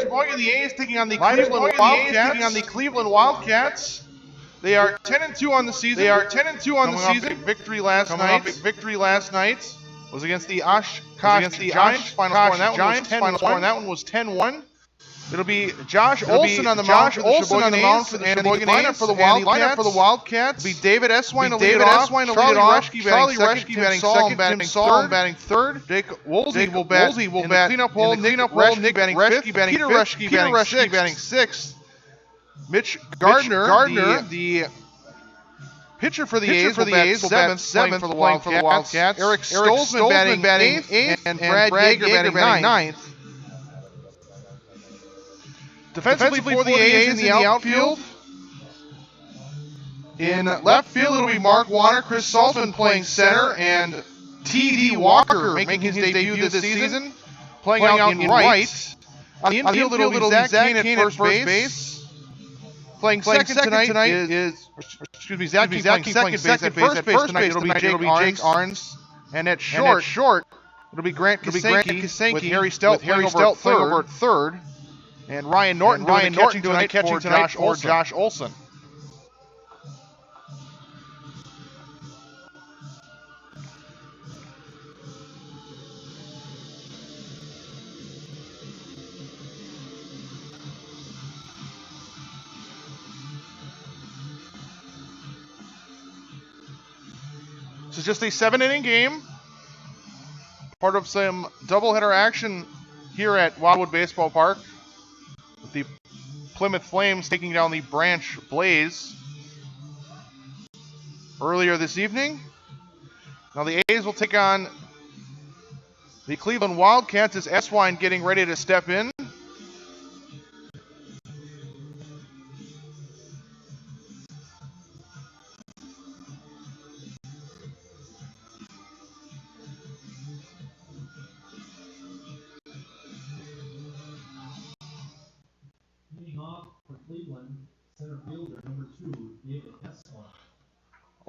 ball game, the A's taking on the Cleveland Wildcats. They are 10-2 on the season. Victory last night. Was against the Oshkosh Giants. Final score on that one was 10-1. It'll be Josh Olson on the mound for the Sheboygan A's, and the lineup for the Wildcats. It'll be David Eswine to lead it off, Charlie Reschke batting second, Tim Saul batting third, Jake Woolsey will bat in the cleanup hole, Nick batting fifth, Peter Reschke batting sixth, Mitch Gardner, the pitcher for the A's, will bat seventh for the Wildcats, Eric Stolzman batting eighth, and Brad Yeager batting ninth. Defensively for the A's in the outfield. In left field, it'll be Mark Warner, Chris Saltzman playing center, and T.D. Walker making his debut this season, playing out in right. On the infield, it'll be Zach Kane at first base. Playing second tonight is Zach Kane playing second base. At first base tonight, it'll be Jake Arns. And at short, it'll be Grant Kasanke with Harry Stelt playing over at third. And Ryan Norton doing the catching tonight for Josh Olson. This is just a 7-inning game. Part of some doubleheader action here at Wildwood Baseball Park. With the Plymouth Flames taking down the Branch Blaze earlier this evening. Now the A's will take on the Cleveland Wildcats as Eswine getting ready to step in.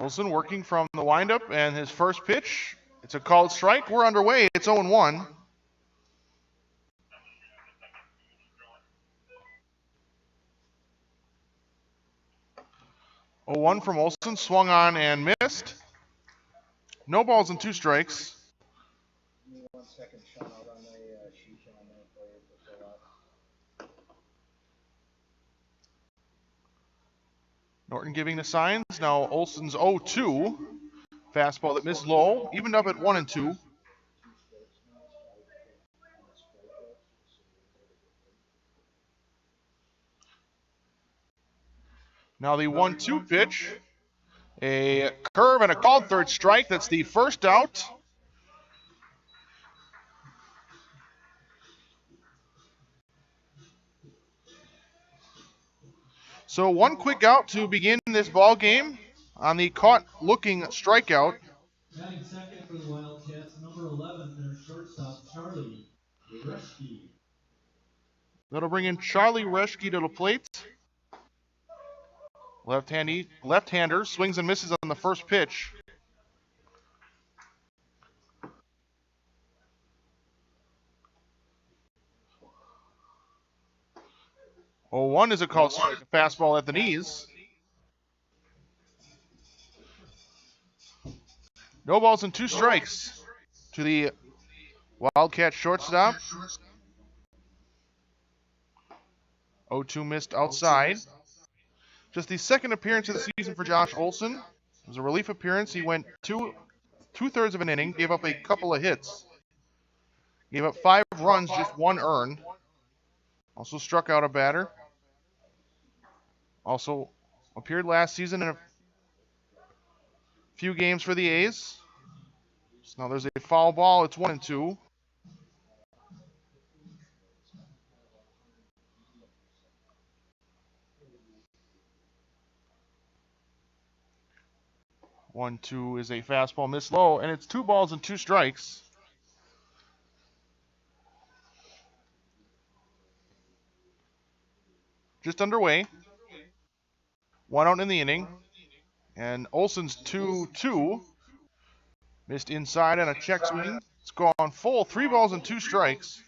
Olson working from the windup, and his first pitch, it's a called strike. We're underway. It's 0-1. Oh, 0-1 from Olson, swung on and missed. No balls and 2 strikes. Give me 1 second, Sean. I'll run a sheet on there for you to fill out. Norton giving the signs. Now Olson's 0-2. Fastball that missed low. Evened up at 1-2. Now the 1-2 pitch. A curve and a called third strike. That's the first out. So 1 quick out to begin this ball game on the caught-looking strikeout. Batting second for the Wildcats, number 11, their shortstop, Charlie Reschke. That'll bring in Charlie Reschke to the plate. Left-hander swings and misses on the first pitch. Oh, 1 is a called strike, fastball at the knees. No balls and 2 strikes to the Wildcat shortstop. 0-2 missed outside. Just the second appearance of the season for Josh Olson. It was a relief appearance. He went two-thirds of an inning, gave up a couple of hits. Gave up 5 runs, just 1 earned. Also struck out a batter. Also appeared last season in a few games for the A's. So now there's a foul ball. It's 1-2. One, 2 is a fastball missed low, and it's 2 balls and 2 strikes. Just underway. 1 out in the inning. And Olson's 2-2. Missed inside on a check swing. It's gone full. 3 balls and 2 strikes.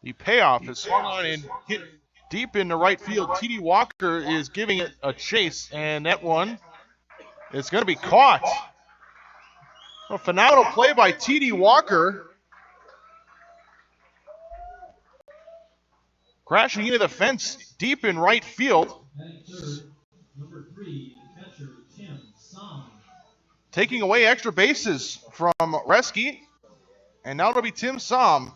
The payoff is swung on and hit deep into right field. T.D. Walker is giving it a chase, and that one is going to be caught. A phenomenal play by T.D. Walker. Crashing into the fence deep in right field. Number 3, catcher Tim Song. Taking away extra bases from Reschke. And now it'll be Tim Som.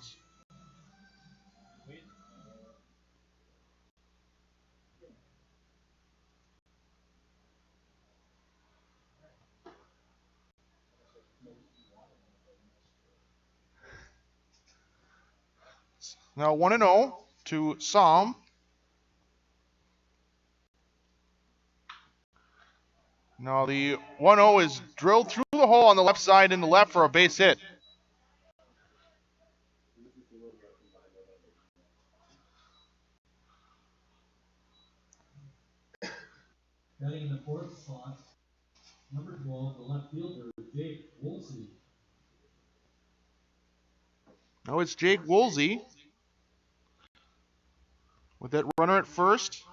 Now 1-0 to Som. Now the 1-0 is drilled through the hole on the left side in the left for a base hit. Batting in the 4th slot, number 12, the left fielder, Jake Woolsey. Now it's Jake Woolsey with that runner at first.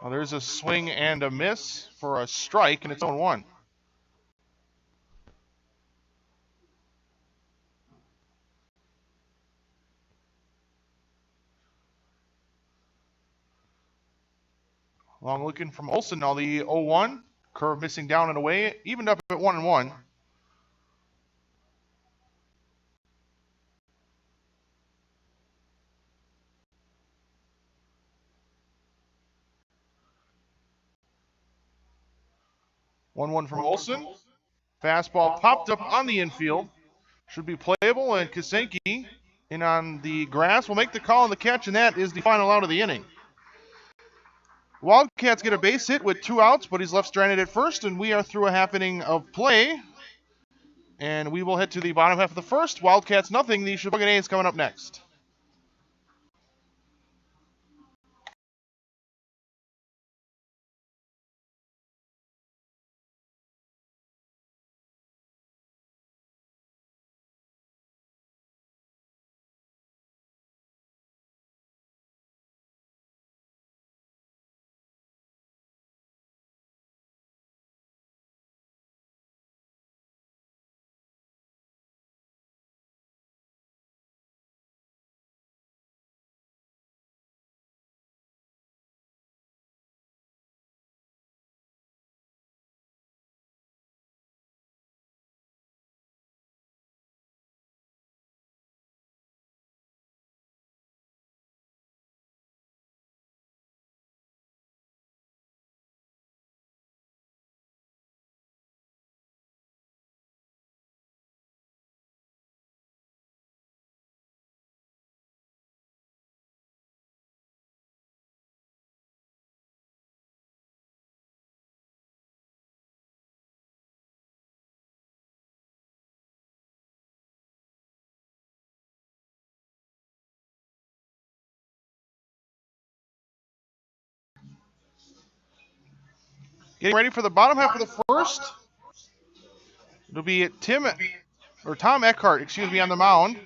Well, there's a swing and a miss for a strike, and it's 0-1. Long looking from Olsen. Now the 0-1. Curve missing down and away. Evened up at 1-1. One from Olsen. Fastball popped up on the infield. Should be playable, and Kasenki in on the grass will make the call on the catch, and that is the final out of the inning. Wildcats get a base hit with 2 outs, but he's left stranded at first, and we are through a half inning of play. And we will head to the bottom half of the first. Wildcats nothing. The Sheboygan A's coming up next. Getting ready for the bottom half of the first. It'll be Tom Eckhart, on the mound.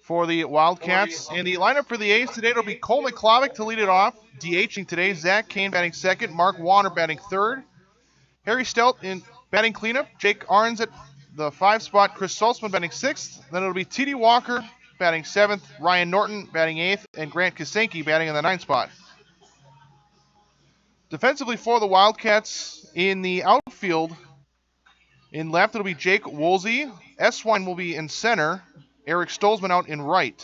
For the Wildcats. And the lineup for the A's today, it'll be Cole McClovick to lead it off. DHing today, Zach Kane batting second, Mark Warner batting third. Harry Stelt in batting cleanup, Jake Arns at the 5 spot, Chris Saltzman batting 6th. Then it'll be T.D. Walker batting 7th, Ryan Norton batting 8th, and Grant Kasenki batting in the 9th spot. Defensively for the Wildcats in the outfield, in left it'll be Jake Woolsey. Eswine will be in center. Eric Stolzman out in right.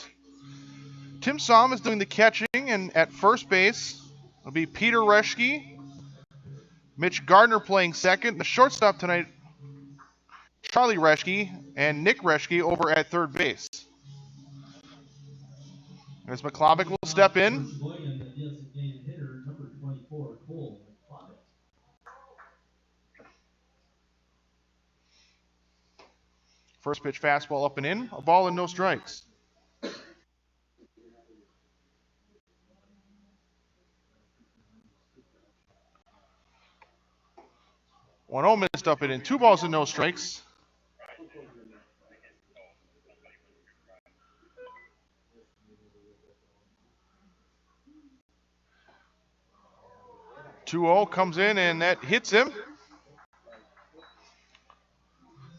Tim Som is doing the catching, and at first base it'll be Peter Reschke. Mitch Gardner playing second. The shortstop tonight, Charlie Reschke, and Nick Reschke over at third base. As McClovick will step in. First pitch fastball up and in. A ball and no strikes. first up in 2 balls and no strikes. Two 0 comes in, and that hits him.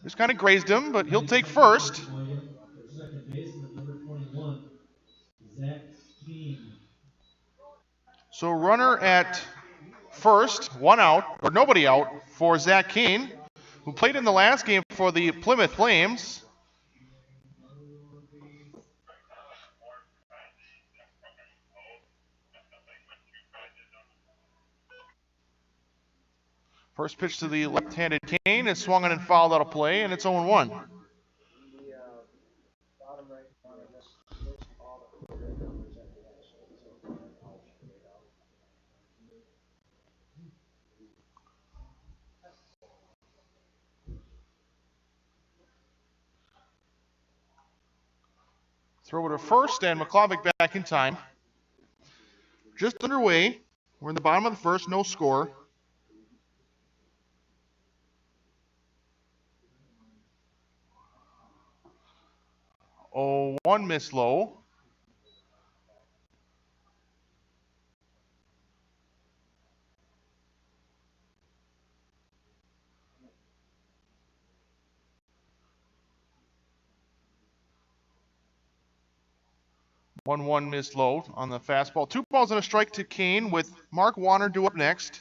Just kind of grazed him, but he'll take first. Second baseman, number 21, Zach Keene. So runner at first, 1 out, or nobody out for Zach Keene, who played in the last game for the Plymouth Flames. First pitch to the left-handed Kane is swung on and fouled out of play, and it's 0-1. Throw it to first, and McClovic back in time. Just underway. We're in the bottom of the first, no score. Oh, 1 miss low. One missed low on the fastball. 2 balls and a strike to Kane with Mark Warner due up next.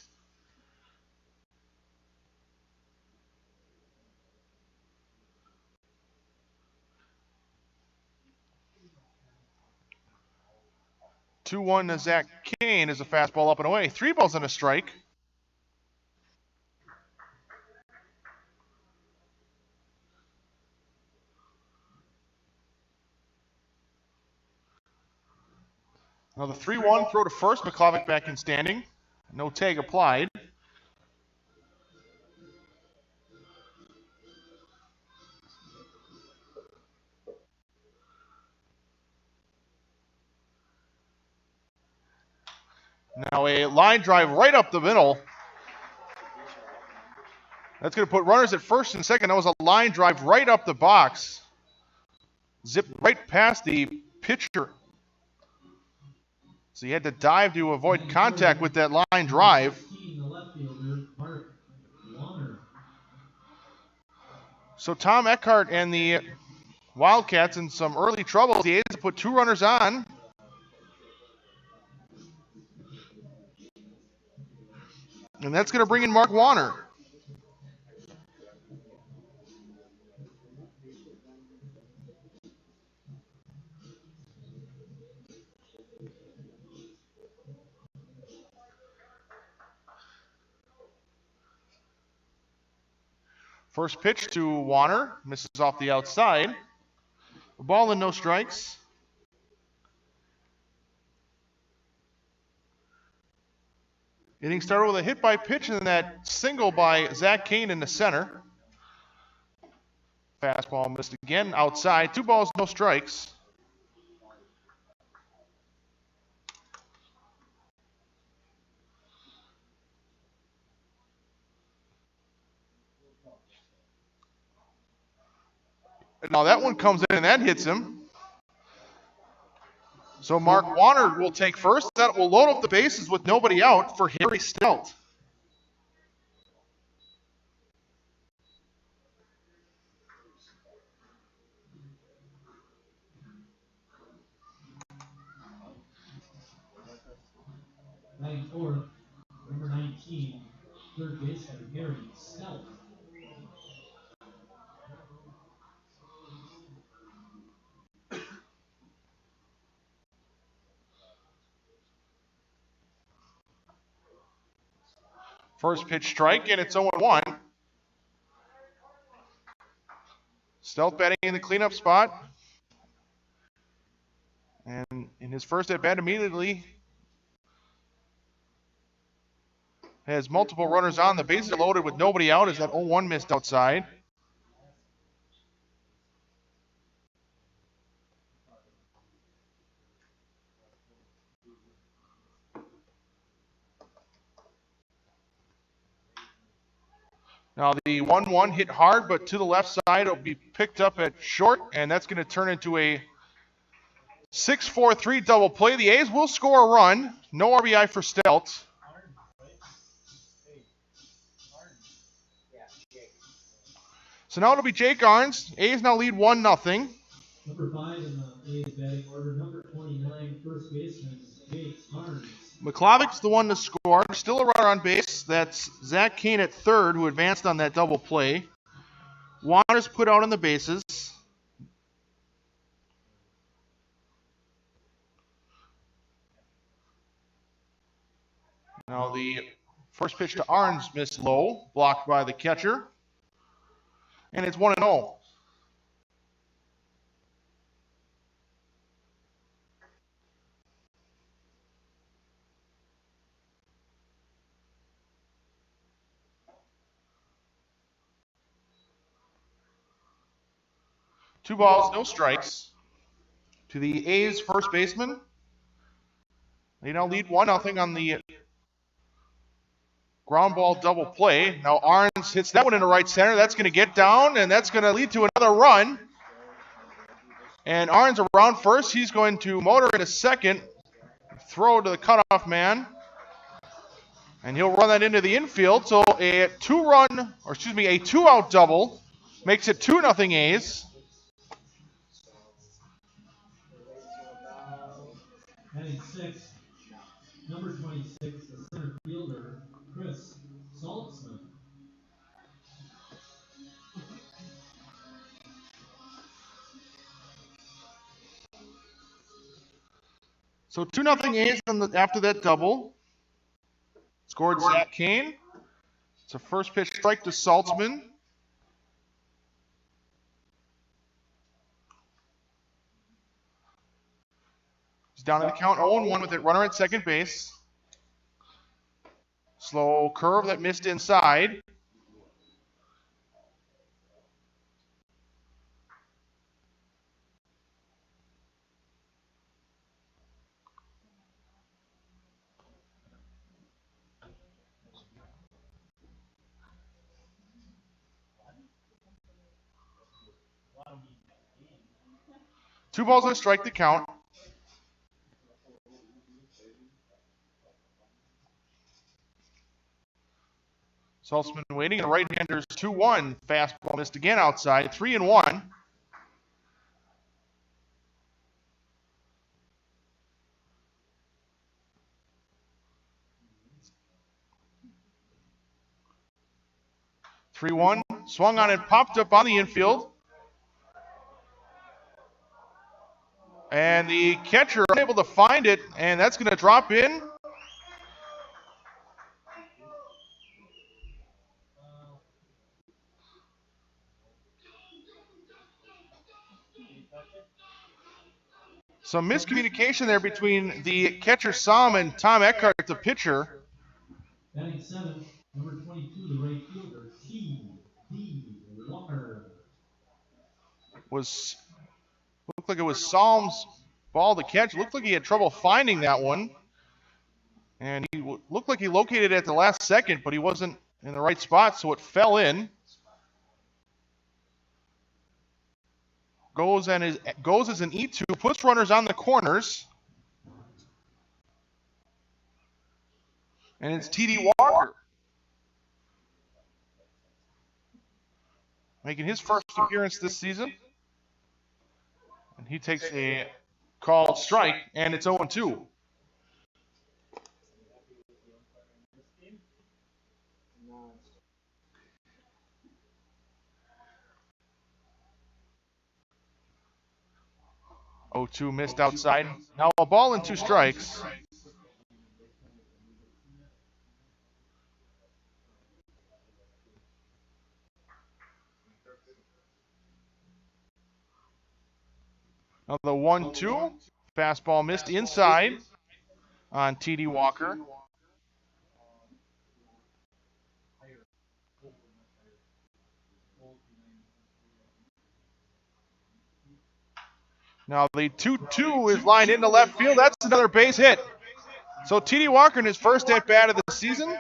Two one to Zach Kane is a fastball up and away. 3 balls and a strike. Another 3-1 throw to first. McClovic back in standing. No tag applied. Now a line drive right up the middle. That's going to put runners at first and second. That was a line drive right up the box. Zipped right past the pitcher. So he had to dive to avoid contact with that line drive. So Tom Eckhart and the Wildcats in some early trouble. The A's put 2 runners on. And that's going to bring in Mark Warner. First pitch to Warner. Misses off the outside. A ball and no strikes. Inning started with a hit by pitch and that single by Zach Kane in the center. Fastball missed again outside. 2 balls, no strikes. Now that one comes in and that hits him. So Mark Warner will take first. That will load up the bases with nobody out for Harry Stelt. Batting fourth, number 19, third baseman Harry Stelt. First pitch strike, and it's 0-1. Stelt batting in the cleanup spot. And in his first at bat immediately has multiple runners on. The bases are loaded with nobody out as that 0-1 missed outside. Now the 1-1 hit hard, but to the left side, it'll be picked up at short, and that's going to turn into a 6-4-3 double play. The A's will score a run. No RBI for Stelt. So now it'll be Jake Arns. A's now lead 1-0. Number 5 in the A's batting order, number 29, first baseman, Jake Arns. McClavic's the one to score. Still a runner on base. That's Zach Kane at third, who advanced on that double play. Waters put out on the bases. Now the first pitch to Arns missed low, blocked by the catcher. And it's 1-0. Two balls, no strikes to the A's first baseman. They now lead 1-0 on the ground ball double play. Now Arns hits that one into right center. That's going to get down, and that's going to lead to another run. And Arns around first. He's going to motor into second, throw to the cutoff man, and he'll run that into the infield. So a two-out double makes it 2-0 A's. Batting 6, number 26, the center fielder, Chris Saltzman. So 2-0 A's after that double. Scored Zach Kane. It's a first pitch strike to Saltzman. He's down to the count 0-1 with it. Runner at second base. Slow curve that missed inside. Two balls and a strike to count. Saltzman waiting, and right-hander's 2-1. Fastball missed again outside. 3-1. Swung on it, popped up on the infield. And the catcher unable to find it, and that's going to drop in. Some miscommunication there between the catcher Sam and Tom Eckhart, the pitcher. Batting 7, number 22, the right fielder, T.D. Walker. Looked like it was Psalm's ball to catch. Looked like he had trouble finding that one. And he looked like he located it at the last second, but he wasn't in the right spot, so it fell in. Goes as an E2, puts runners on the corners. And it's T.D. Walker making his first appearance this season. And he takes a called strike, and it's 0-2. Oh, 2 missed outside. Now a ball and 2 strikes. Now the 1-2. Fastball missed inside on T.D. Walker. Now the 2-2 is lined into left field. That's another base hit. So T.D. Walker in his first at-bat of the season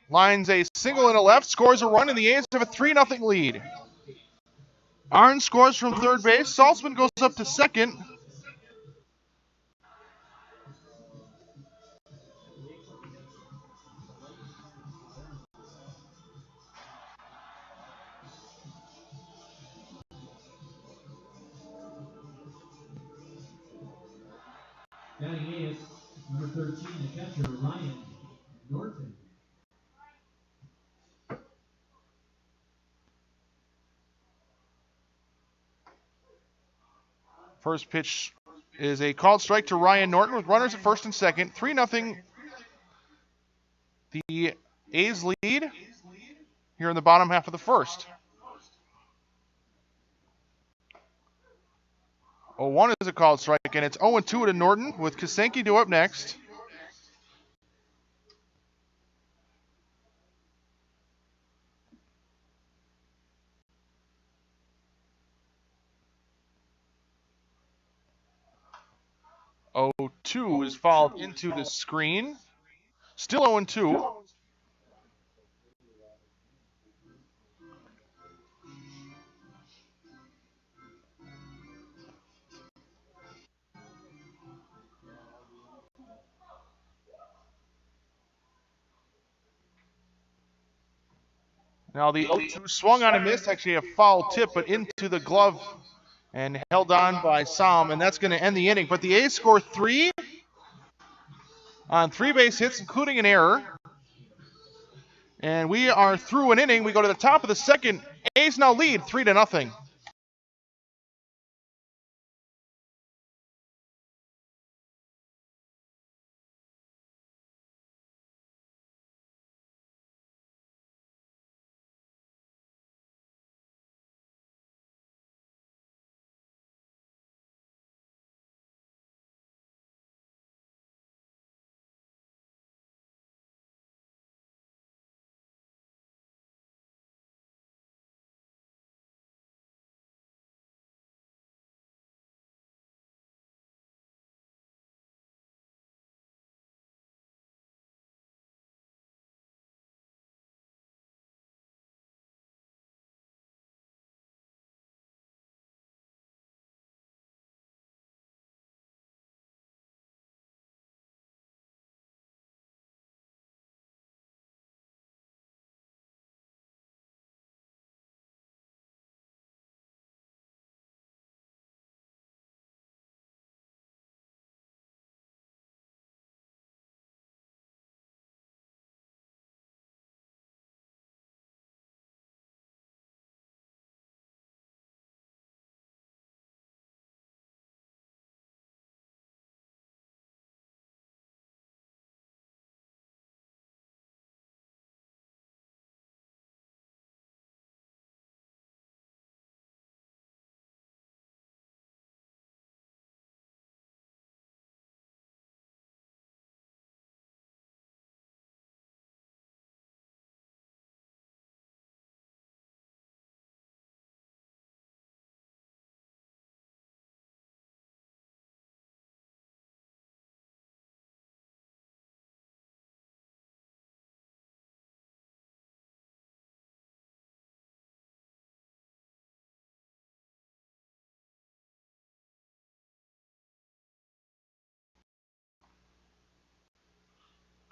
lines a single into left, scores a run, and the A's have a 3-0 lead. Arn scores from third base. Saltzman goes up to second. Batting eighth, number 13, the catcher, Ryan Norton. First pitch is a called strike to Ryan Norton with runners at first and second. 3-0. The A's lead here in the bottom half of the first. 0-1 is a called strike, and it's 0-2 to Norton with Kasenki due up next. Oh, 2 is fouled into the screen. Still 0-2. Now the 0-2 swung on and missed, actually a foul tip, but into the glove and held on by Sam, and that's going to end the inning. But the A's score 3 on 3 base hits, including an error. And we are through an inning. We go to the top of the second. A's now lead 3-0.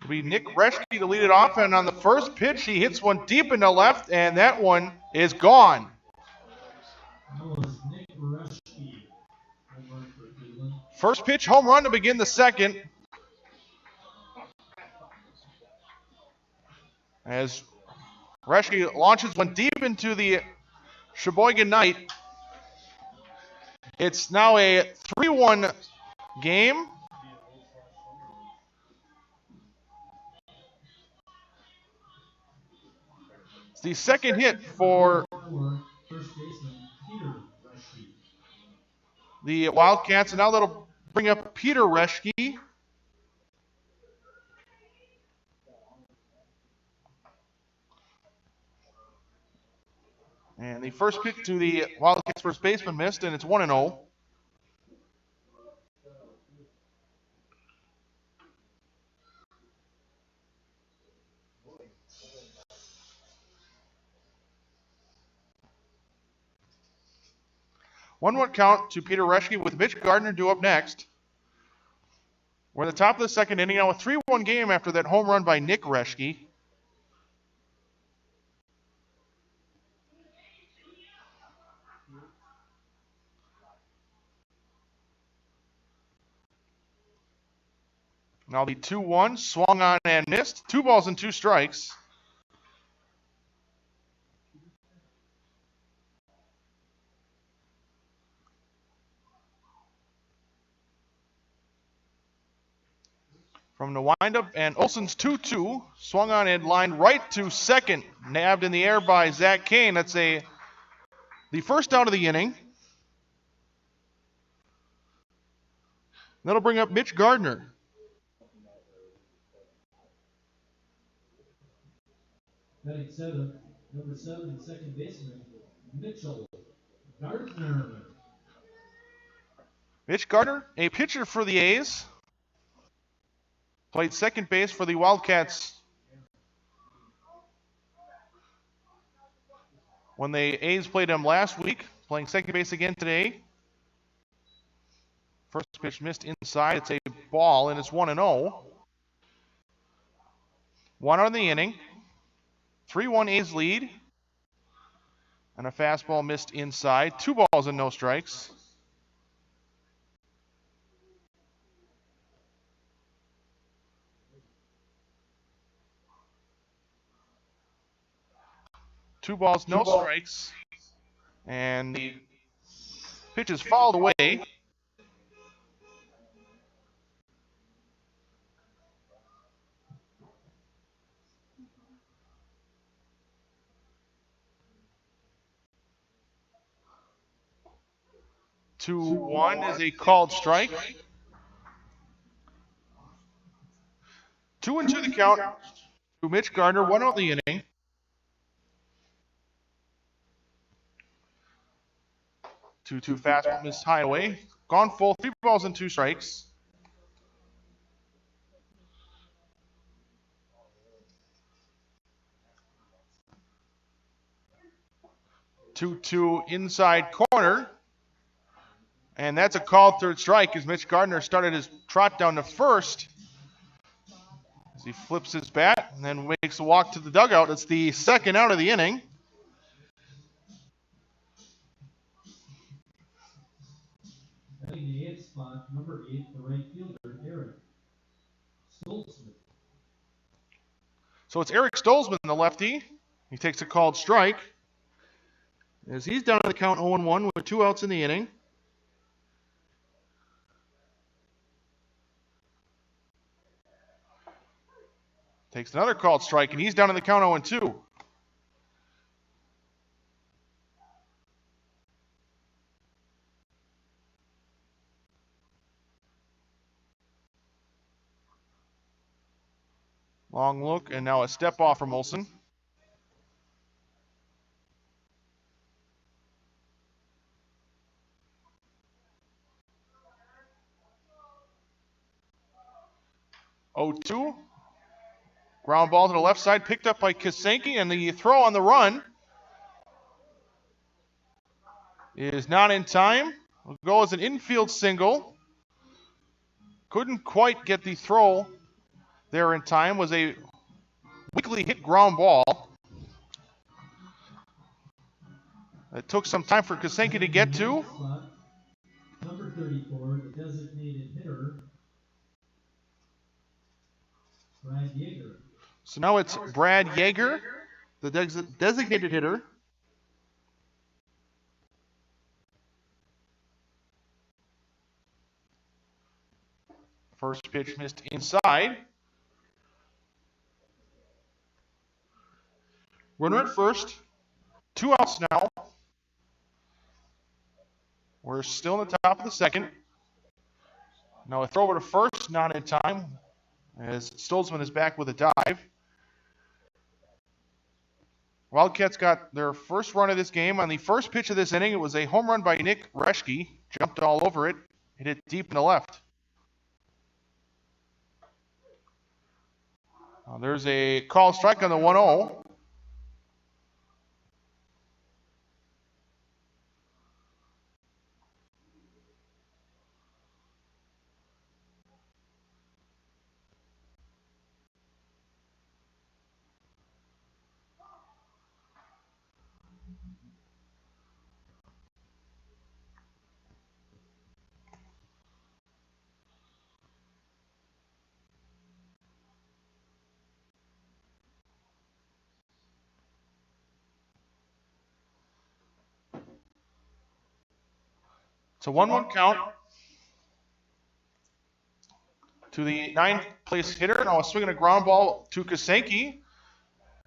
It'll be Nick Reschke to lead it off, and on the first pitch, he hits one deep into left, and that one is gone. That was Nick Reschke. Home run for Cleveland. First pitch home run to begin the second. As Reschke launches one deep into the Sheboygan Knight. It's now a 3-1 game. It's the second hit for first baseman Peter Reschke. the Wildcats, and now that'll bring up Peter Reschke. And the first pitch to the Wildcats first baseman missed, and it's 1-0. 1-1 count to Peter Reschke with Mitch Gardner due up next. We're at the top of the second inning now, a 3-1 game after that home run by Nick Reschke. Now the 2-1 swung on and missed. 2 balls and 2 strikes. From the windup, and Olson's 2-2 swung on and lined right to second, nabbed in the air by Zach Kane. That's the first out of the inning. That'll bring up Mitch Gardner. Batting seventh, number 7, second baseman, Mitchell Gardner. Mitch Gardner, a pitcher for the A's. Played second base for the Wildcats when the A's played him last week. Playing second base again today. First pitch missed inside. It's a ball, and it's 1-0. 1 out of the inning. 3-1 A's lead. And a fastball missed inside. 2 balls and no strikes. Two balls, no strikes. And the pitch is fouled away. Two, 1 is a called strike. 2-2 the count to Mitch Gardner, 1 out the inning. 2-2 fastball missed high away. Gone full, 3 balls and 2 strikes. Two inside corner. And that's a called third strike as Mitch Gardner started his trot down to first. As he flips his bat and then makes a walk to the dugout. It's the second out of the inning. Batting the 8th spot, number 8, the right fielder, Eric Stoltzman. So it's Eric Stoltzman, the lefty. He takes a called strike as he's down to the count 0-1 with 2 outs in the inning. Takes another called strike, and he's down to the count 0-2. Long look, and now a step off from Olson. Oh, 2. Ground ball to the left side, picked up by Kasenki, and the throw on the run is not in time. Will go as an infield single. Couldn't quite get the throw there in time. Was a weakly hit ground ball. It took some time for Kasenki to get to. Number 34, the designated hitter, Brad Yeager. So now it's Brad Yeager, the designated hitter. First pitch missed inside. Runner at first. 2 outs now. We're still in the top of the second. Now a throw over to first, not in time, as Stoltzman is back with a dive. Wildcats got their first run of this game. On the first pitch of this inning, it was a home run by Nick Reschke. Jumped all over it, hit it deep in the left. Now there's a called strike on the 1-0. It's a 1-1 count to the 9th place hitter. Now a swing and a ground ball to Kasenki.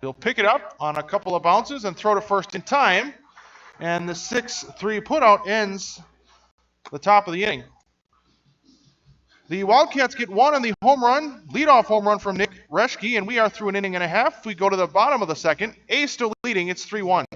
He'll pick it up on a couple of bounces and throw to first in time. And the 6-3 putout ends the top of the inning. The Wildcats get one on the home run, leadoff home run from Nick Reschke, and we are through an inning and a half. We go to the bottom of the second. A's still leading. It's 3-1.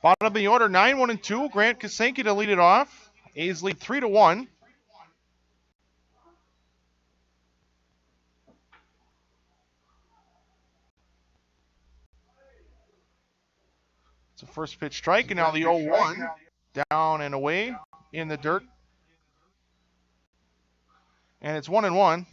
Bottom of the order, 9-1-2. Grant Kasenki to lead it off. A's lead 3-1. It's a first pitch strike, and now the 0-1 down and away in the dirt. And it's 1-1.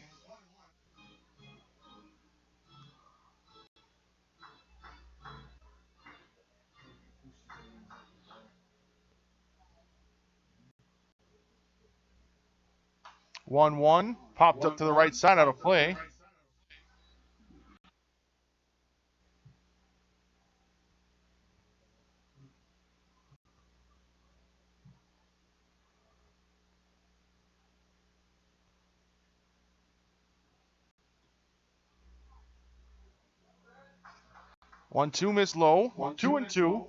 One popped up to the right side out of play. One-two miss low. 2-2.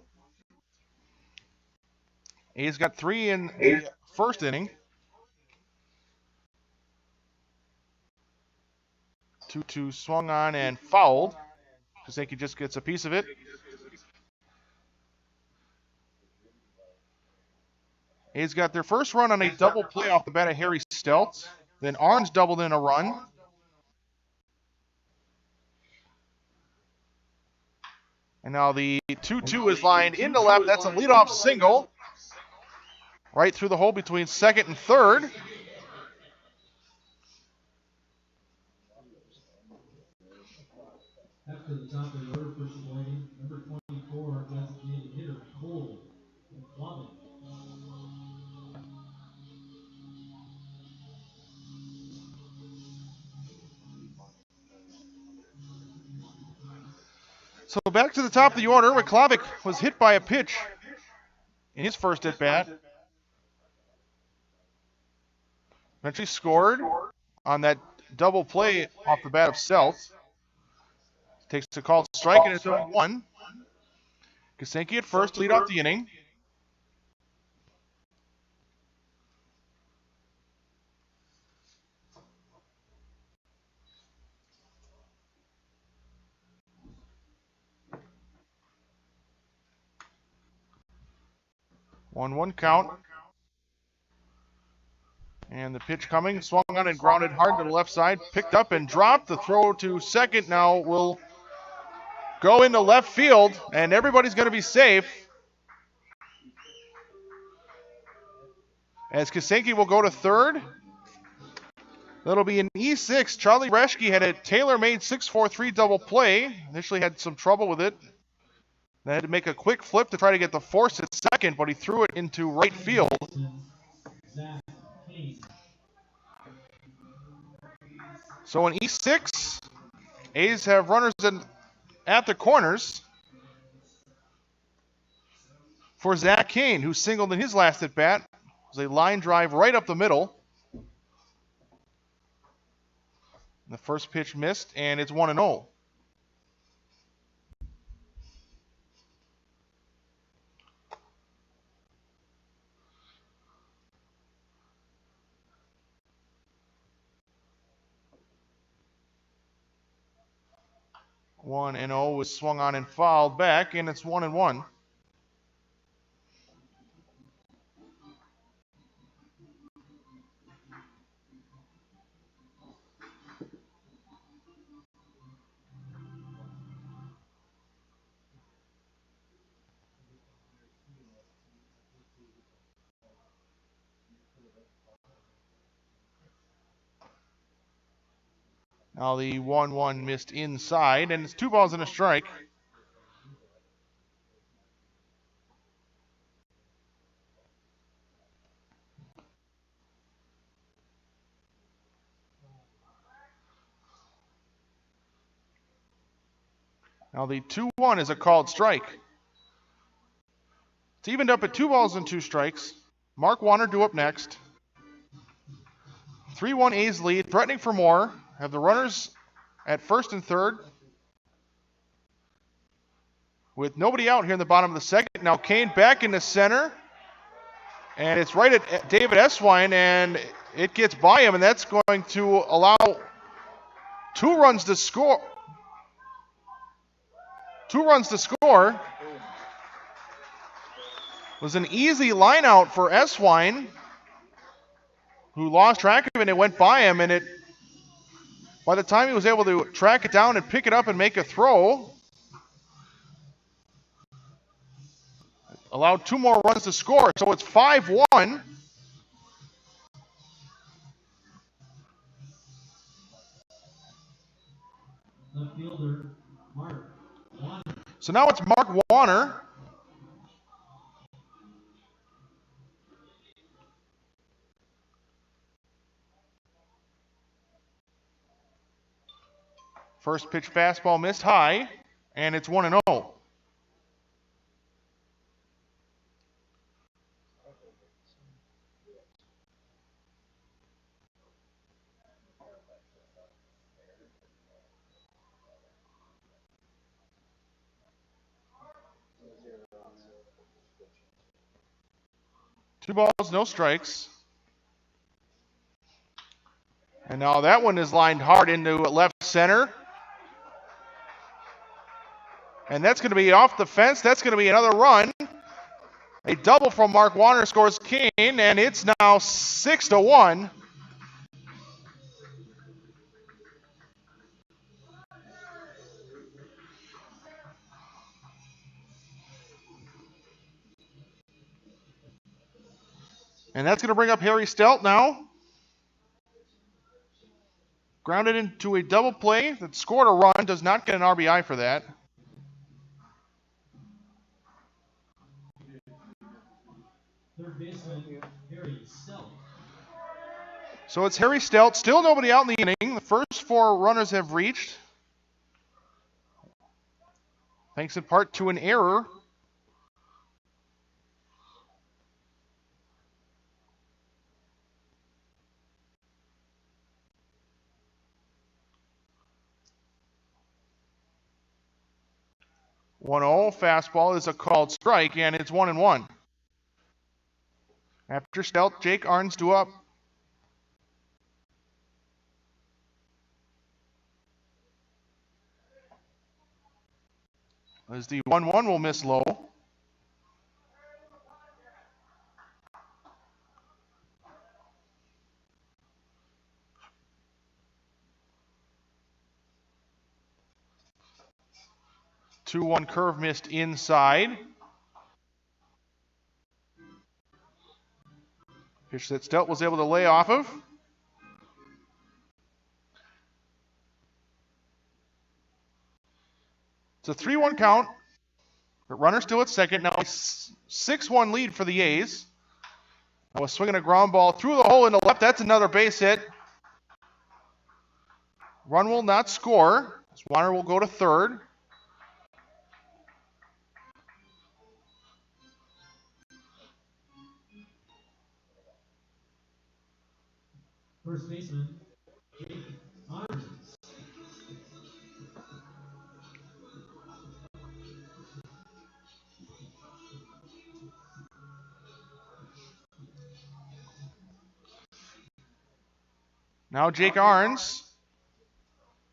A's got 3 in the first inning. 2-2 swung on and fouled. Kasenki just gets a piece of it. A's got their first run on a double play off the bat of Harry Steltz. Then Arns doubled in a run. And now the 2-2 is lined into left. That's a leadoff single. Right through the hole between second and third. After the top of the order, first avoiding number 24, designated hitter Cole McCloven. So back to the top of the order. McClovic was hit by a pitch in his first at bat. Eventually scored on that double play off the bat of Steltz. Takes a called strike, and it's 0-1. Kasenki at first, lead off the inning. One count. And the pitch coming, swung on and grounded hard to the left side, picked up and dropped. The throw to second now will go into left field, and everybody's going to be safe. As Kasenki will go to third. That'll be an E6. Charlie Reschke had a tailor-made 6-4-3 double play. Initially had some trouble with it. They had to make a quick flip to try to get the force at second, but he threw it into right field. So in E6, A's have runners at the corners for Zach Kane, who singled in his last at-bat. It was a line drive right up the middle. The first pitch missed, and it's 1-0. One and 0 was swung on and fouled back, and it's 1-1. Now the 1-1 missed inside, and it's 2 balls and a strike. Now the 2-1 is a called strike. It's evened up at 2 balls and 2 strikes. Mark Warner due up next. 3-1 A's lead, threatening for more. Have the runners at first and third. With nobody out here in the bottom of the second. Now Kane back into center. And it's right at David Eswine, and it gets by him, and that's going to allow 2 runs to score. 2 runs to score. It was an easy line out for Eswine, who lost track of it, and it went by him, and by the time he was able to track it down and pick it up and make a throw, allowed 2 more runs to score. So it's 5-1. Left fielder, Mark Warner. So now it's Mark Warner. First pitch fastball missed high, and it's 1-0. Two balls, no strikes. And now that one is lined hard into left center. And that's going to be off the fence. That's going to be another run. A double from Mark Warner scores Kane, and it's now 6-1. And that's going to bring up Harry Stelt now. Grounded into a double play that scored a run. Does not get an RBI for that. Third baseman, Harry Stelt. So it's Harry Stelt. Still nobody out in the inning. The first 4 runners have reached. Thanks in part to an error. One 0 fastball is a called strike, and it's 1-1. After Stelt, Jake Arns due up. As the 1-1 will miss low. Two 1 curve missed inside. Pitch that Stelt was able to lay off of. It's a 3-1 count. But runner still at second. Now 6-1 lead for the A's. I was swinging a ground ball through the hole in the left. That's another base hit. Run will not score. Swanner will go to third. First baseman, Jake Arns. Now Jake Arns,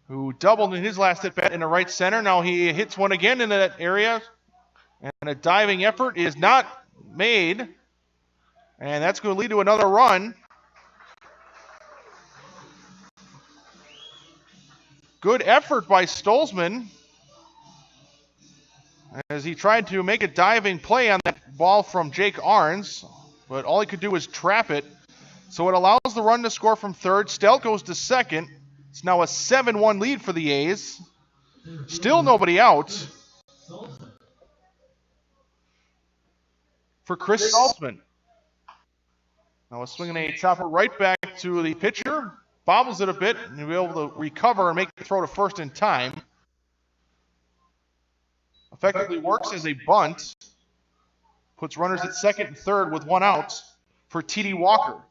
who doubled in his last at-bat in the right center. Now he hits one again in that area, and a diving effort is not made, and that's going to lead to another run. Good effort by Stolzman as he tried to make a diving play on that ball from Jake Arns, but all he could do was trap it. So it allows the run to score from third. Stout goes to second. It's now a 7-1 lead for the A's. Still nobody out for Chris Saltzman. Now swinging a chopper right back to the pitcher. Bobbles it a bit and he'll be able to recover and make the throw to first in time. Effectively works as a bunt. Puts runners at second and third with one out for T.D. Walker.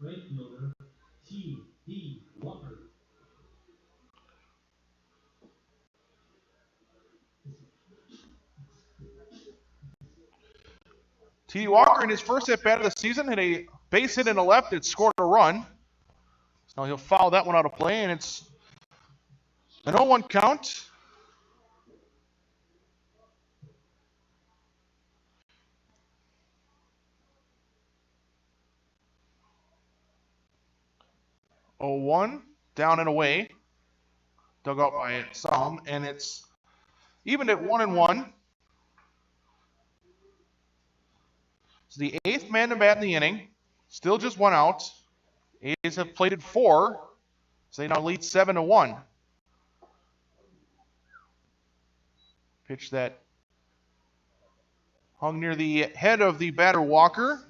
Right fielder, T.D. Walker. T.D. Walker in his first at-bat of the season hit a base hit in the left that scored a run. So he'll foul that one out of play, and it's an 0-1 count. Oh, 1 down and away. Dug out by some, and it's even at 1-1. So the 8th man to bat in the inning. Still just one out. A's have plated 4, so they now lead 7-1. Pitch that hung near the head of the batter Walker.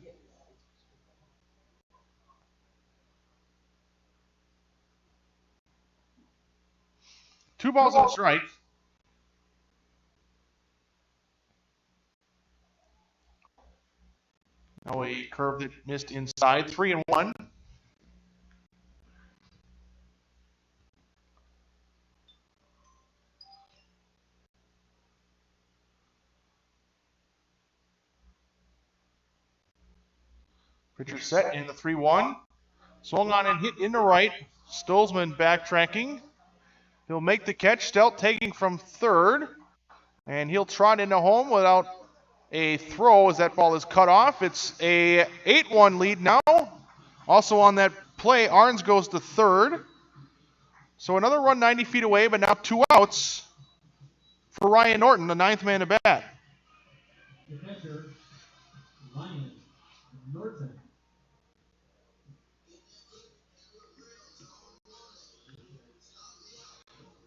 Two balls and a strike. Now a curve that missed inside. 3-1. Pitcher set in the 3-1. Swung on and hit in the right. Stolzman backtracking. He'll make the catch. Stout taking from third. And he'll trot into home without a throw as that ball is cut off. It's a 8-1 lead now. Also on that play, Arns goes to third. So another run 90 feet away, but now 2 outs for Ryan Norton, the 9th man to bat. The catcher, Ryan Norton.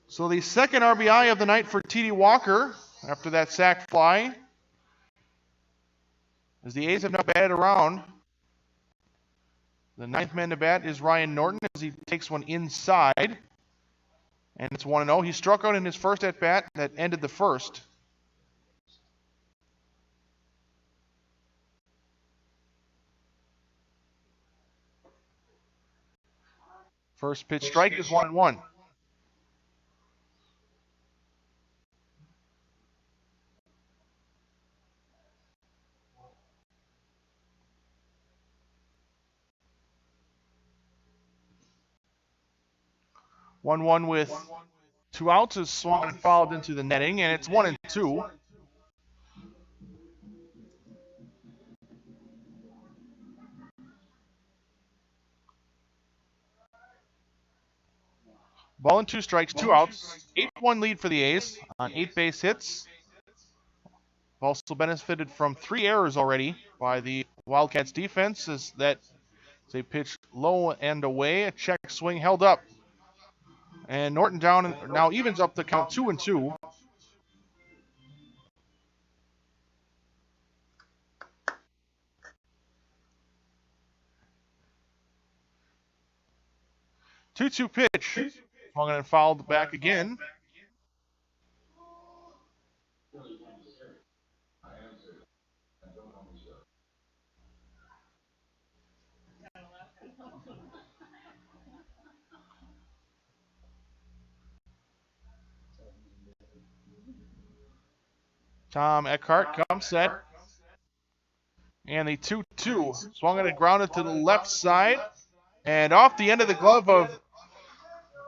So the second RBI of the night for T.D. Walker after that sac fly. As the A's have now batted around. The 9th man to bat is Ryan Norton as he takes one inside. And it's 1-0. He struck out in his first at-bat that ended the first. First pitch strike is 1-1. One with 2 outs is swung and fouled into the netting, and it's 1-2. Ball and 2 strikes, 2 outs. 8-1 lead for the A's on 8 base hits. Also benefited from 3 errors already by the Wildcats defense as they pitch low and away. A check swing held up. And Norton down and now evens up the count 2-2. 2-2 pitch. Swung and fouled back again. Tom Eckhart comes set. And the 2-2. Swung and grounded to the left side. And off the end of the glove of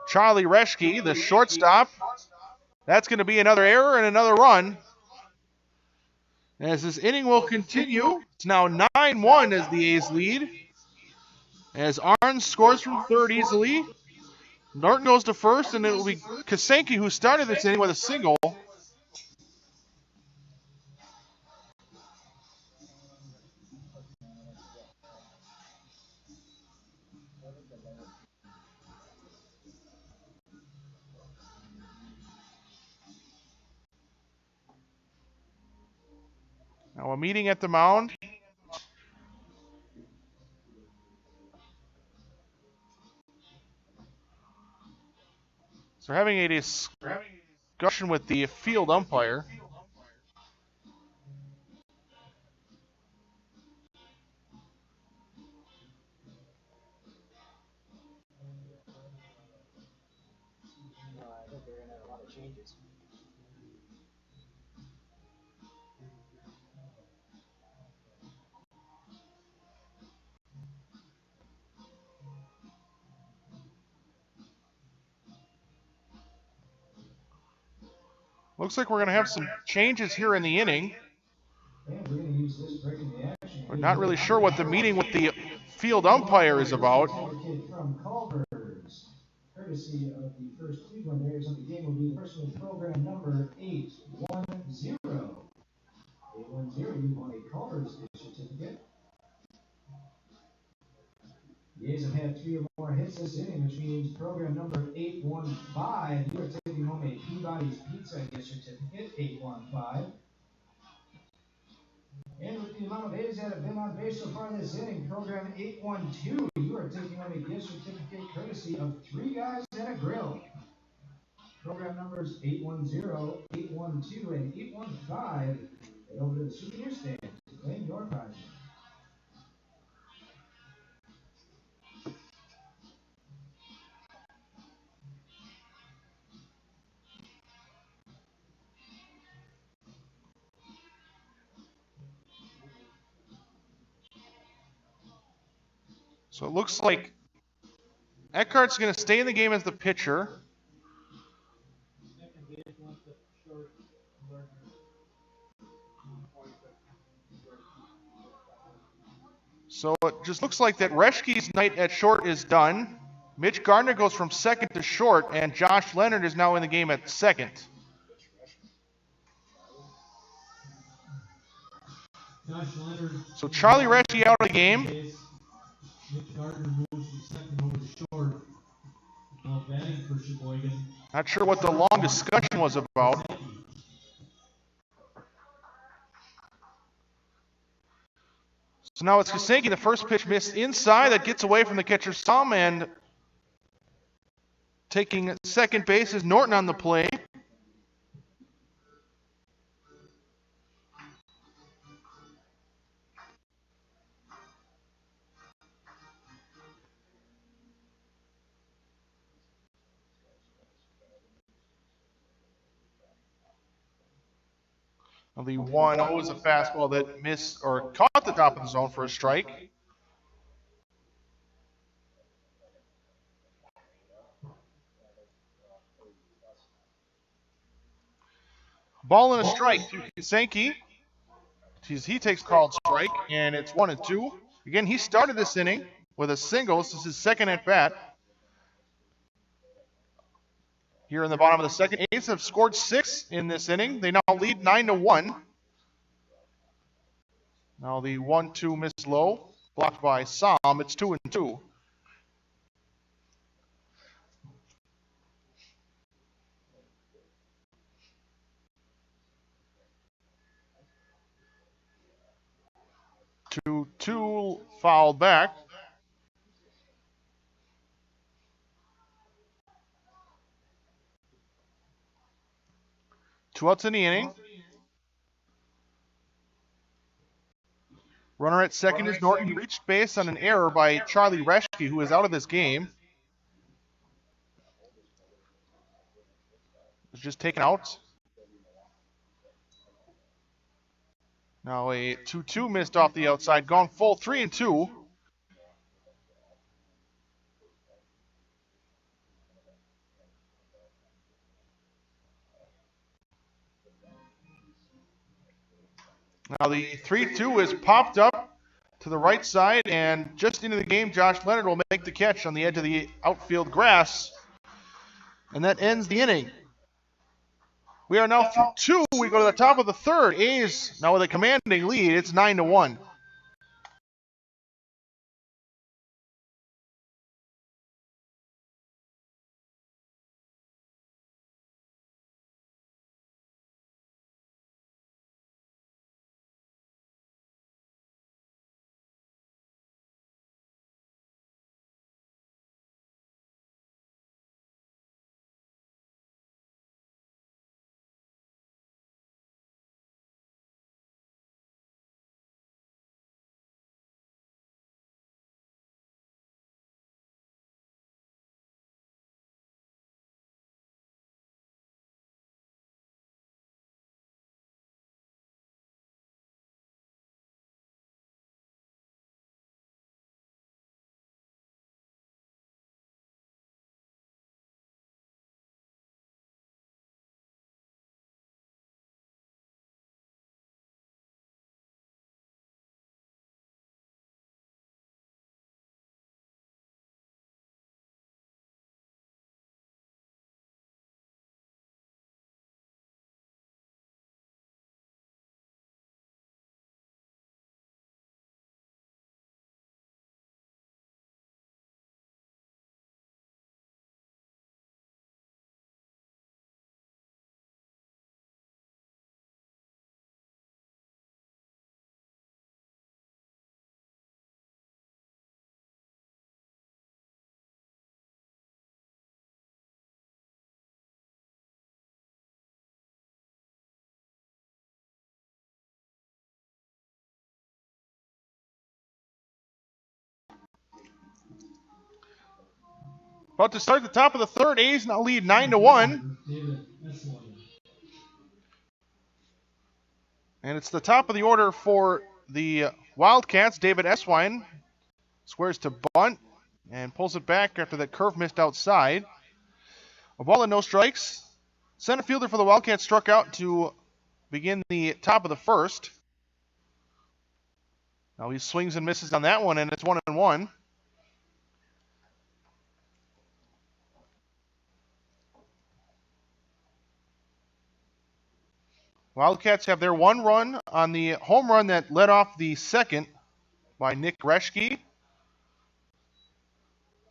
Charlie Reschke, the shortstop. That's going to be another error and another run. As this inning will continue, it's now 9-1 as the A's lead. As Arns scores from third easily. Norton goes to first, and it will be Kasenki who started this inning with a single. Now a meeting at the mound. So they're having a discussion with the field umpire. I think they're going to have a lot of changes. Looks like we're going to have some changes here in the inning. And we're going to use this break in the action. We're not really sure what the meeting with the field umpire is about. From Culver's, courtesy of the first Cleveland Bears of the game, will be the person with program number 810. 810, you want a Culver's gift certificate. The A's have had 3 or more hits this inning, which means program number 815, you are taking home a Peabody's Pizza gift certificate, 815. And with the amount of A's that have been on base so far this inning, program 812, you are taking home a gift certificate courtesy of 3 Guys and a Grill. Program numbers 810, 812, and 815. Head over to the souvenir stand to claim your prize. So it looks like Eckhart's going to stay in the game as the pitcher. So it just looks like that Reschke's night at short is done. Mitch Gardner goes from second to short, and Josh Leonard is now in the game at second. So Charlie Reschke out of the game. Mitch Gardner moves from second over to short. Now batting for Sheboygan. Not sure what the long discussion was about. So now it's Kasenki. The first pitch missed inside. That gets away from the catcher's thumb, and taking second base is Norton on the play. Now the 1-0 is a fastball that missed or caught the top of the zone for a strike. Ball and a strike to Kasenki. He takes called strike, and it's 1-2. Again, he started this inning with a single. This is his second at bat. Here in the bottom of the second, A's have scored 6 in this inning. They now lead 9-1. Now the 1-2 missed low, blocked by Som. It's 2-2. Two fouled back. 2 outs in the inning. Runner at second is Norton. He reached base on an error by Charlie Reschke, who is out of this game. Was just taken out. Now a 2-2 missed off the outside. Gone full 3-2. Now the 3-2 is popped up to the right side, and just into the game, Josh Leonard will make the catch on the edge of the outfield grass. And that ends the inning. We are now through 2. We go to the top of the third. A's now with a commanding lead. It's 9-1. About to start the top of the third. A's now lead 9-1. And it's the top of the order for the Wildcats. David Eswine squares to bunt and pulls it back after that curve missed outside. A ball and no strikes. Center fielder for the Wildcats struck out to begin the top of the first. Now he swings and misses on that one, and it's 1-1. Wildcats have their one run on the home run that led off the second by Nick Reschke.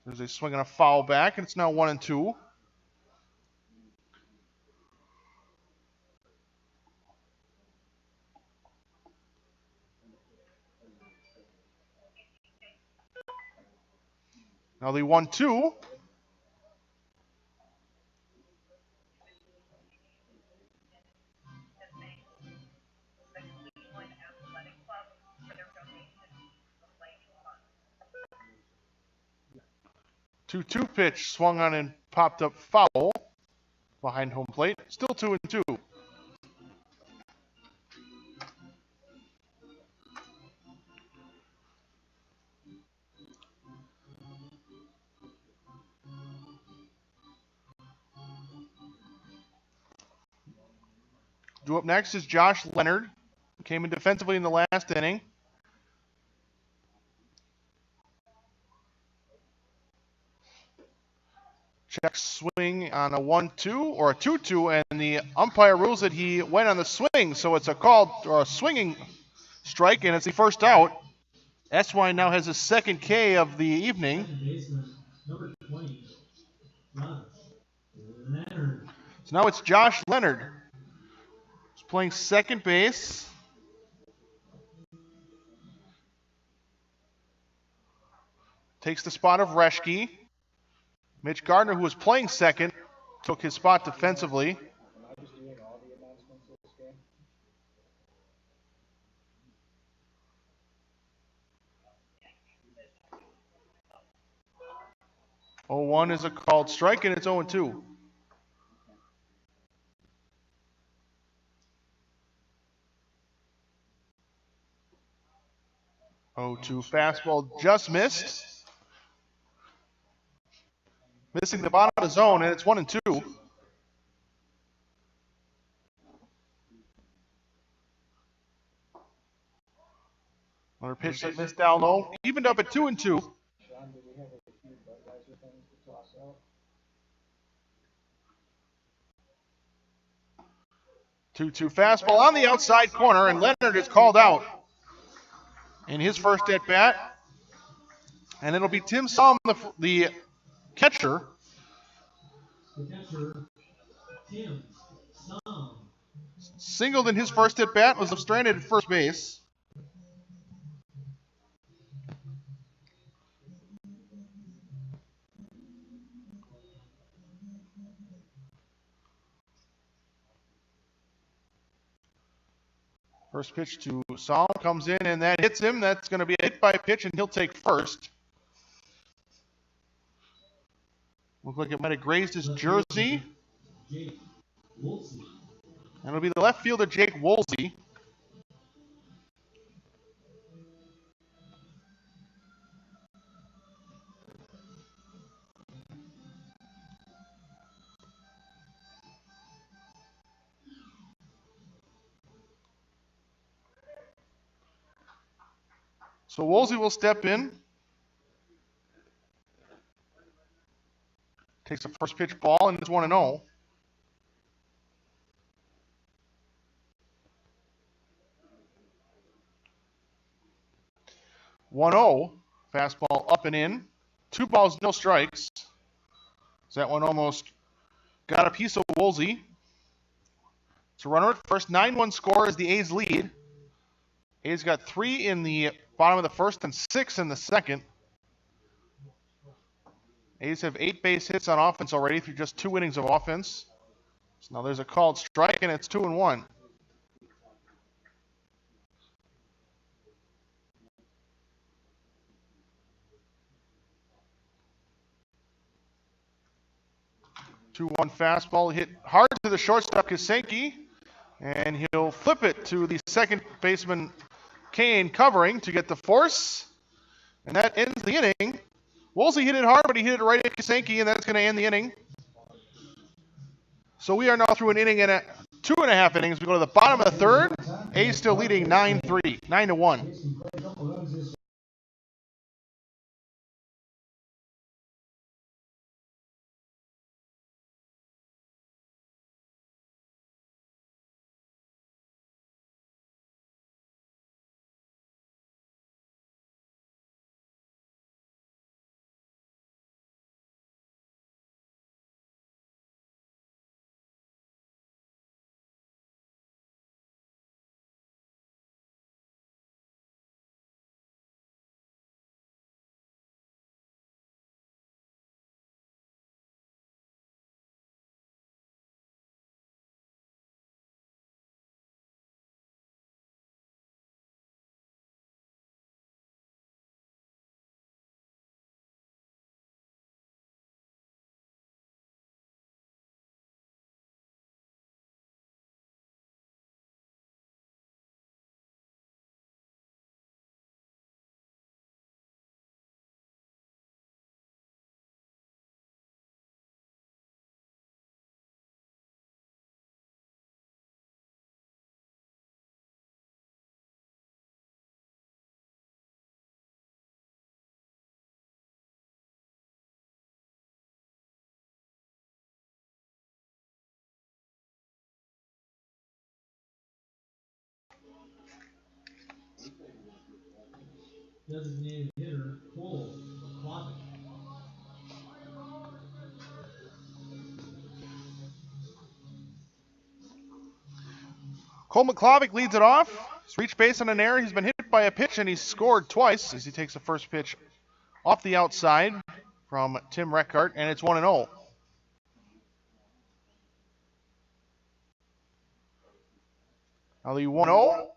There's a swing and a foul back, and it's now 1-2. Now the 1-2. Two pitch swung on and popped up foul behind home plate. Still 2-2. Due up next is Josh Leonard. Came in defensively in the last inning. Check swing on a 1-2 or a 2-2, and the umpire rules that he went on the swing, so it's a called or a swinging strike, and it's the first out. Eswine now has his second K of the evening. Number 20, Leonard. So now it's Josh Leonard. He's playing second base. Takes the spot of Reschke. Mitch Gardner, who was playing second, took his spot defensively. 0-1 is a called strike, and it's 0-2. 0-2 fastball just missed. Missing the bottom of the zone, and it's 1-2. Another pitch that missed down low. Evened up at 2-2. Sean, do we have a few Budweiser things to toss out? 2-2 fastball on the outside corner, and Leonard is called out in his first at bat. And it'll be Tim Somm, the catcher. The catcher, Tim Somm. Singled in his first at bat, was stranded at first base. First pitch to Somm comes in, and that hits him. That's going to be a hit by pitch, and he'll take first. Looks like it might have grazed his jersey. Jake Wolsey. And it'll be the left fielder, Jake Wolsey. So Wolsey will step in. Takes the first pitch ball, and it's 1-0. Fastball up and in. 2 balls, no strikes. So that one almost got a piece of Wolsey. So runner at first. 9-1 score is the A's lead. A's got 3 in the bottom of the first and 6 in the second. A's have 8 base hits on offense already through just 2 innings of offense. So now there's a called strike, and it's 2-1. Two-one fastball hit hard to the shortstop Kasenki, and he'll flip it to the second baseman Kane covering to get the force, and that ends the inning. Wolsey hit it hard, but he hit it right at Kasenki, and that's going to end the inning. So we are now through an inning and 2.5 innings. We go to the bottom of the third. A's still leading 9-3, 9-1. Designated hitter, Cole McClovic. Cole McClovic leads it off. He's reached base on an error. He's been hit by a pitch, and he's scored twice as he takes the first pitch off the outside from Tim Reckart, and it's 1-0. Now the 1-0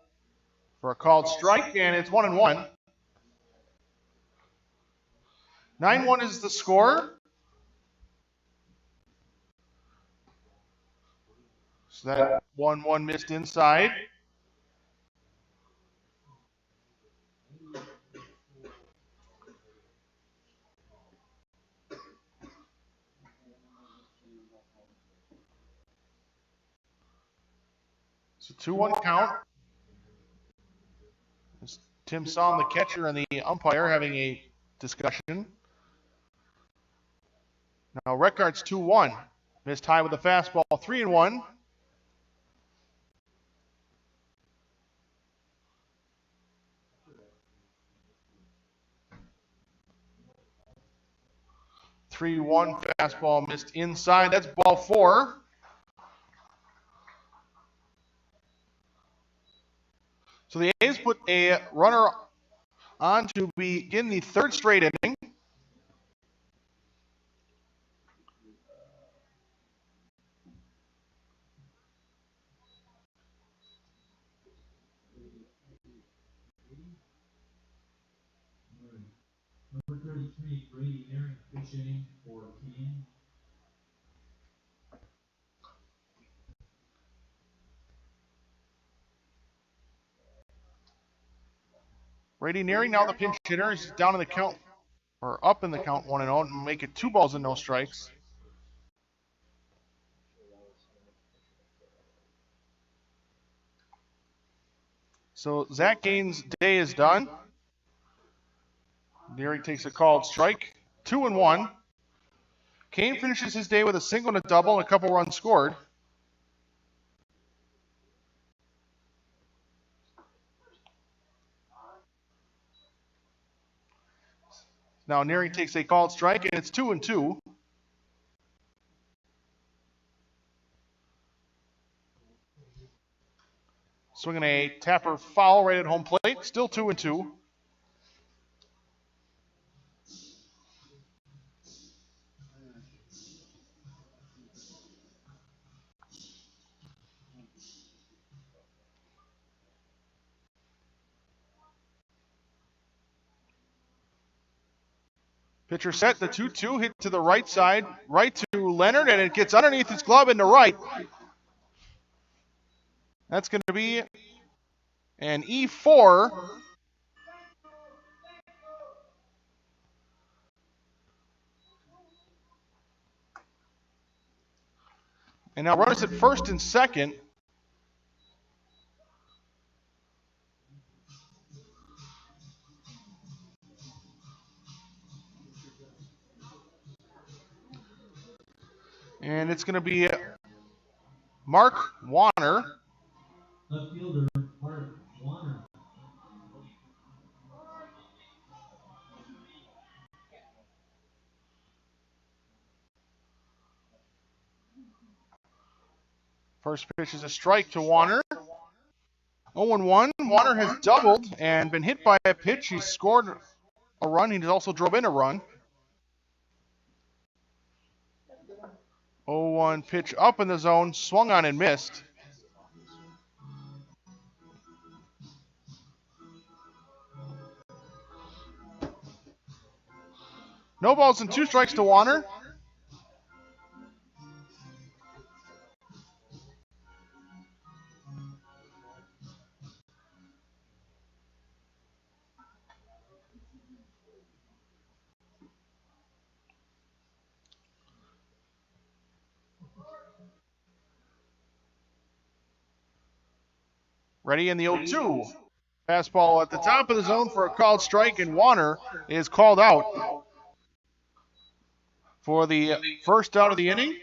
for a called strike, and it's 1-1. 9-1 is the score. So that 1-1 missed inside. It's a 2-1 count. As Tim Somm, the catcher, and the umpire having a discussion. Now Reckardt's 2-1. Missed high with the fastball, 3-1. Three-one fastball missed inside. That's ball 4. So the A's put a runner on to begin the third straight inning. Number 33, Brady Aaron, pitching for King. Brady Nearing now the pinch hitter. He's down in the count, or up in the count 1-0, and make it 2 balls and no strikes. So Zach Gaines' day is done. Nearing takes a called strike. 2-1. Kane finishes his day with a single and a double and a couple runs scored. Now Nearing takes a called strike, and it's 2-2. Swinging a tapper foul right at home plate. Still 2-2. Pitcher set, the 2-2 hit to the right side, right to Leonard, and it gets underneath his glove into right. That's going to be an E4. And now runners at first and second. And it's going to be Mark Warner. Left fielder, Mark Warner. First pitch is a strike to Warner. 0-1. Warner has doubled and been hit by a pitch. He scored a run. He also drove in a run. 0-1 pitch up in the zone, swung on and missed. No balls and 2 strikes to Warner. Ready in the 0-2. Fastball at the top of the zone for a called strike, and Warner is called out for the first out of the inning.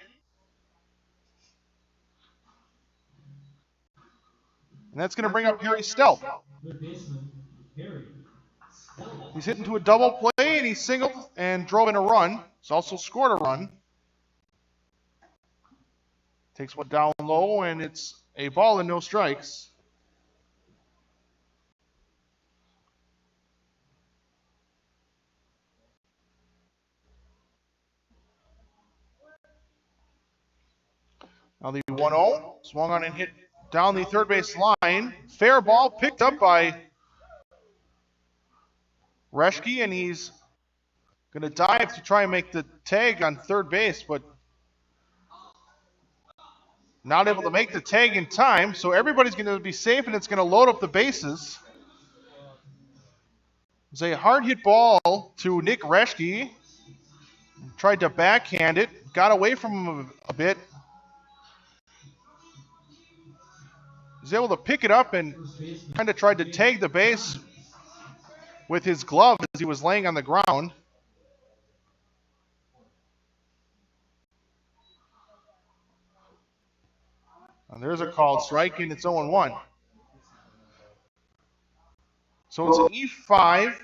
And that's going to bring up Harry Stelp. He's hit into a double play, and he singled and drove in a run. He's also scored a run. Takes one down low, and it's a ball and no strikes. Now the 1-0, swung on and hit down the third base line. Fair ball picked up by Reschke, and he's going to dive to try and make the tag on third base, but not able to make the tag in time, so everybody's going to be safe, and it's going to load up the bases. It's a hard hit ball to Nick Reschke. Tried to backhand it, got away from him a bit. Was able to pick it up and kind of tried to tag the base with his glove as he was laying on the ground. And there's a called strike, and it's 0-1. So it's an E5.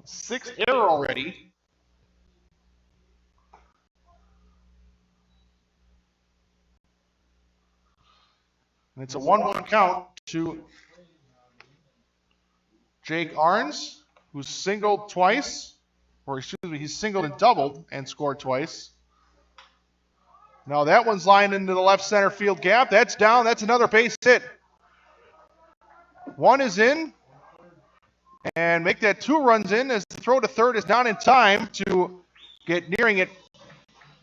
6th error already. And it's a 1-1 count to Jake Arns, who's singled twice. Or excuse me, he's singled and doubled and scored twice. Now that one's lined into the left center field gap. That's down. That's another base hit. One is in. And make that 2 runs in as the throw to third is not in time to get nearing it.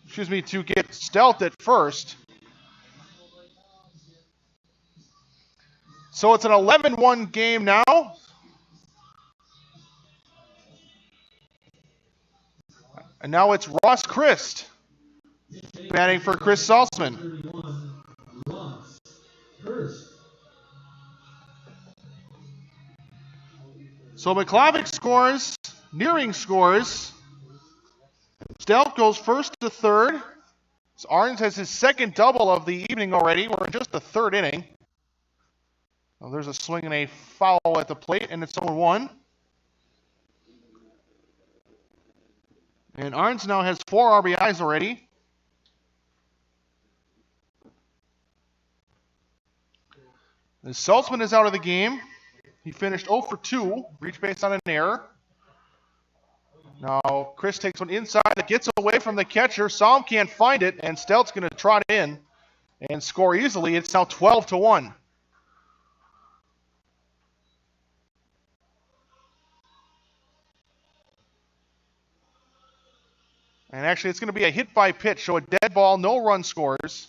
Excuse me, to get stealth at first. So it's an 11-1 game now. And now it's Ross Christ batting for Chris Saltzman. So McClavic scores, Nearing scores. Stelp goes first to third. So Arns has his 2nd double of the evening already. We're in just the 3rd inning. Well, there's a swing and a foul at the plate, and it's 0-1. And Arns now has 4 RBIs already. As Saltzman is out of the game. He finished 0 for 2, reached base on an error. Now Chris takes one inside, it gets away from the catcher. Salm can't find it, and Stelt's going to trot in and score easily. It's now 12-1. And actually, it's going to be a hit by pitch, so a dead ball, no run scores.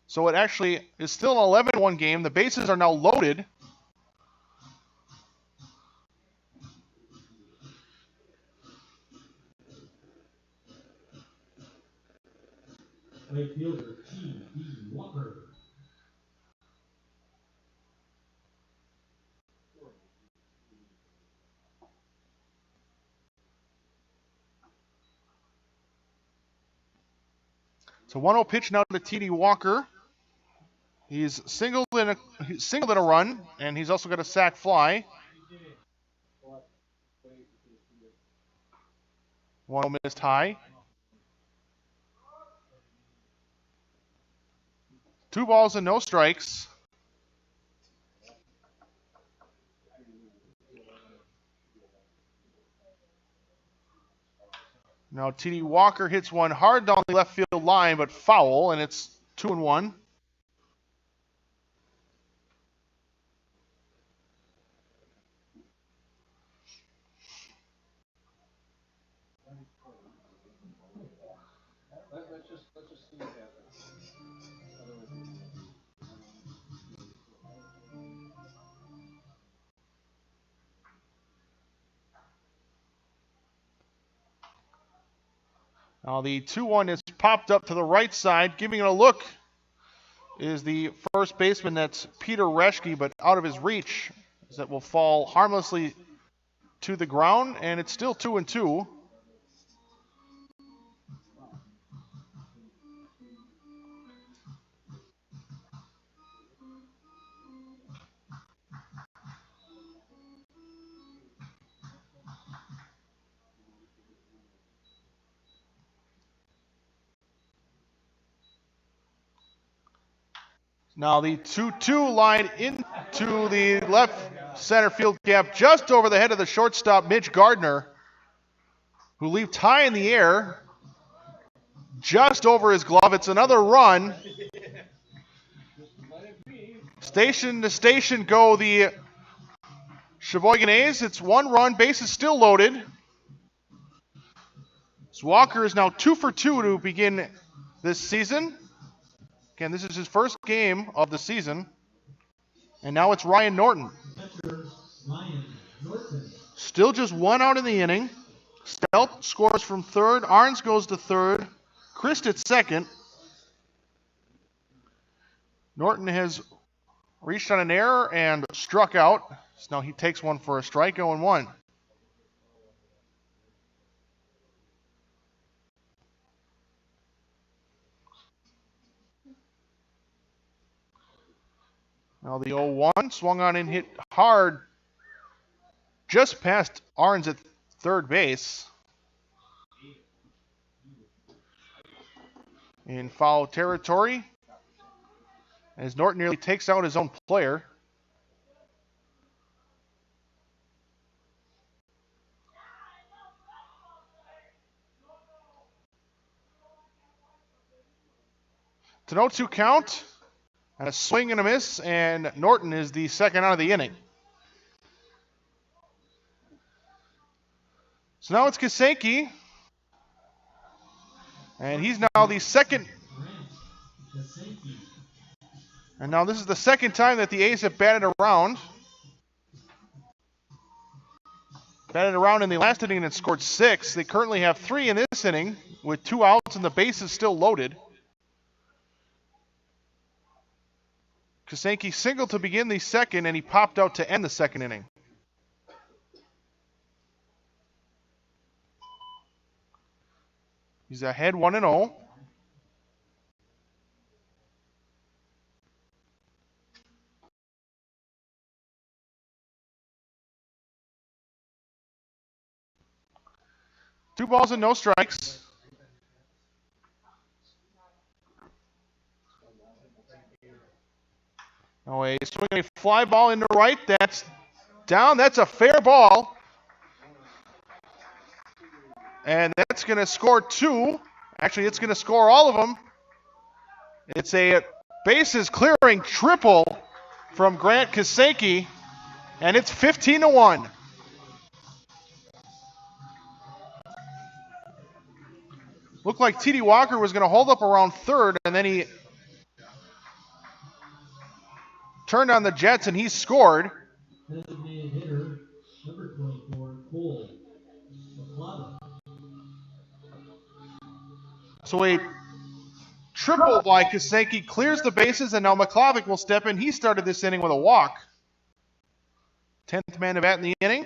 So it actually is still an 11-1 game. The bases are now loaded. Right fielder T.B. Walker. So 1-0 pitch now to T.D. Walker. He's singled in a run, and he's also got a sac fly. 1-0 missed high. 2 balls and no strikes. Now T.D. Walker hits one hard down the left field line, but foul, and it's 2-1. Let's just see what happens. Now the 2-1 is popped up to the right side. Giving it a look is the first baseman. That's Peter Reschke, but out of his reach. That will fall harmlessly to the ground, and it's still 2-2. Now the 2-2 line into the left center field gap just over the head of the shortstop, Mitch Gardner, who leaped high in the air just over his glove. It's another run. Station to station go the Sheboygan A's. It's 1 run. Base is still loaded. So Walker is now 2 for 2 to begin this season. Again, this is his first game of the season. And now it's Ryan Norton. Still just 1 out in the inning. Stelt scores from third. Arns goes to third. Christ at second. Norton has reached on an error and struck out. So now he takes one for a strike, 0-1. Now the 0-1 swung on and hit hard just past Arns at third base. In foul territory, as Norton nearly takes out his own player. It's an 0-2 count, and a swing and a miss, and Norton is the second out of the inning. So now it's Kasanke, and he's now the second. And now this is the second time that the A's have batted around. Batted around in the last inning and scored 6. They currently have 3 in this inning with 2 outs and the bases still loaded. Kasanke singled to begin the second, and he popped out to end the second inning. He's ahead 1-0. Two balls and no strikes. Oh, a swinging a fly ball into right. That's down. That's a fair ball. And that's going to score 2. Actually, it's going to score all of them. It's a bases clearing triple from Grant Kasanke, and it's 15-1. Looked like T.D. Walker was going to hold up around third, and then he turned on the Jets, and he scored. Designated hitter, number 24, Cole. So a triple by Kasanke clears the bases, and now McClavic will step in. He started this inning with a walk. 10th man to bat in the inning.